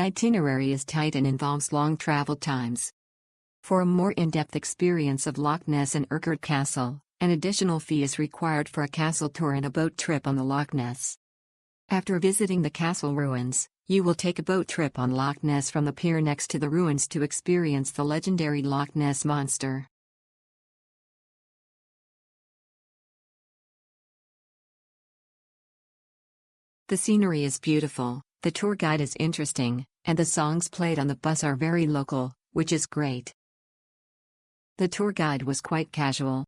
itinerary is tight and involves long travel times. For a more in-depth experience of Loch Ness and Urquhart Castle, an additional fee is required for a castle tour and a boat trip on the Loch Ness. After visiting the castle ruins, you will take a boat trip on Loch Ness from the pier next to the ruins to experience the legendary Loch Ness monster. The scenery is beautiful, the tour guide is interesting, and the songs played on the bus are very local, which is great. The tour guide was quite casual.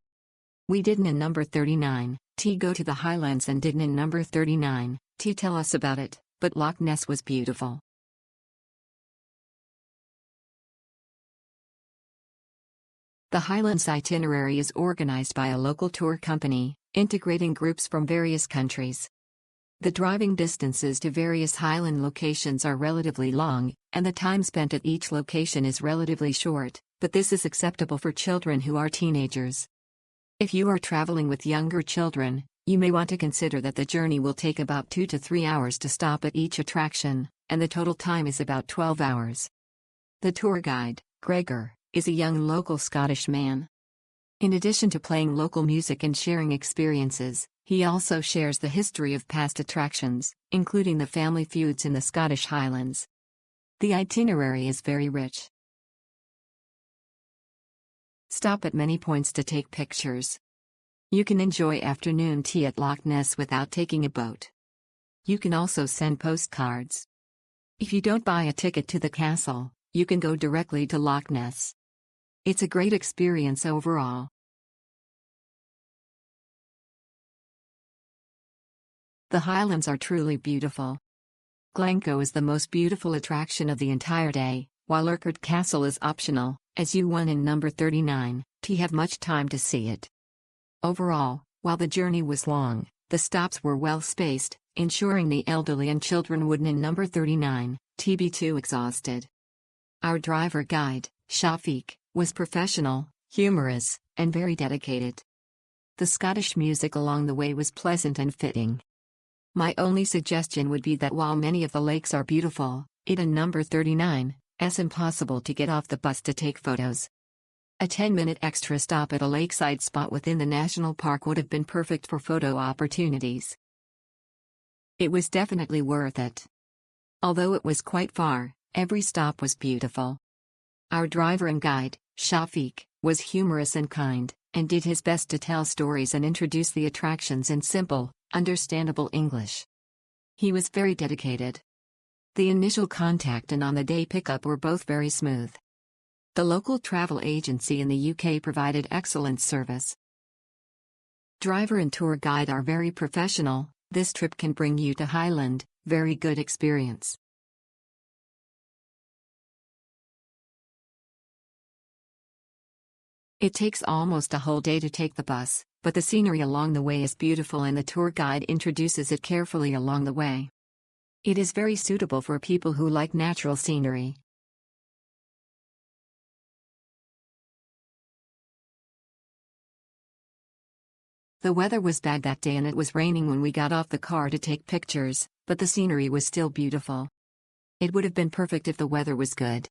We didn't in number 39, go to the Highlands and didn't in number 39, tell us about it, but Loch Ness was beautiful. The Highlands itinerary is organized by a local tour company, integrating groups from various countries. The driving distances to various Highland locations are relatively long, and the time spent at each location is relatively short, but this is acceptable for children who are teenagers. If you are traveling with younger children, you may want to consider that the journey will take about 2 to 3 hours to stop at each attraction, and the total time is about 12 hours. The tour guide, Gregor, is a young local Scottish man. In addition to playing local music and sharing experiences, he also shares the history of past attractions, including the family feuds in the Scottish Highlands. The itinerary is very rich. Stop at many points to take pictures. You can enjoy afternoon tea at Loch Ness without taking a boat. You can also send postcards. If you don't buy a ticket to the castle, you can go directly to Loch Ness. It's a great experience overall. The Highlands are truly beautiful. Glencoe is the most beautiful attraction of the entire day, while Urquhart Castle is optional, as you won in number 39, have much time to see it. Overall, while the journey was long, the stops were well spaced, ensuring the elderly and children wouldn't in number 39, be too exhausted. Our driver guide, Shafiq, was professional, humorous, and very dedicated. The Scottish music along the way was pleasant and fitting. My only suggestion would be that while many of the lakes are beautiful, it in number 39, it's impossible to get off the bus to take photos. A 10-minute extra stop at a lakeside spot within the national park would have been perfect for photo opportunities. It was definitely worth it. Although it was quite far, every stop was beautiful. Our driver and guide, Shafiq, was humorous and kind, and did his best to tell stories and introduce the attractions in simple, understandable English. He was very dedicated. The initial contact and on-the-day pickup were both very smooth. The local travel agency in the UK provided excellent service. Driver and tour guide are very professional. This trip can bring you to Highland, very good experience. It takes almost a whole day to take the bus, but the scenery along the way is beautiful and the tour guide introduces it carefully along the way. It is very suitable for people who like natural scenery. The weather was bad that day and it was raining when we got off the car to take pictures, but the scenery was still beautiful. It would have been perfect if the weather was good.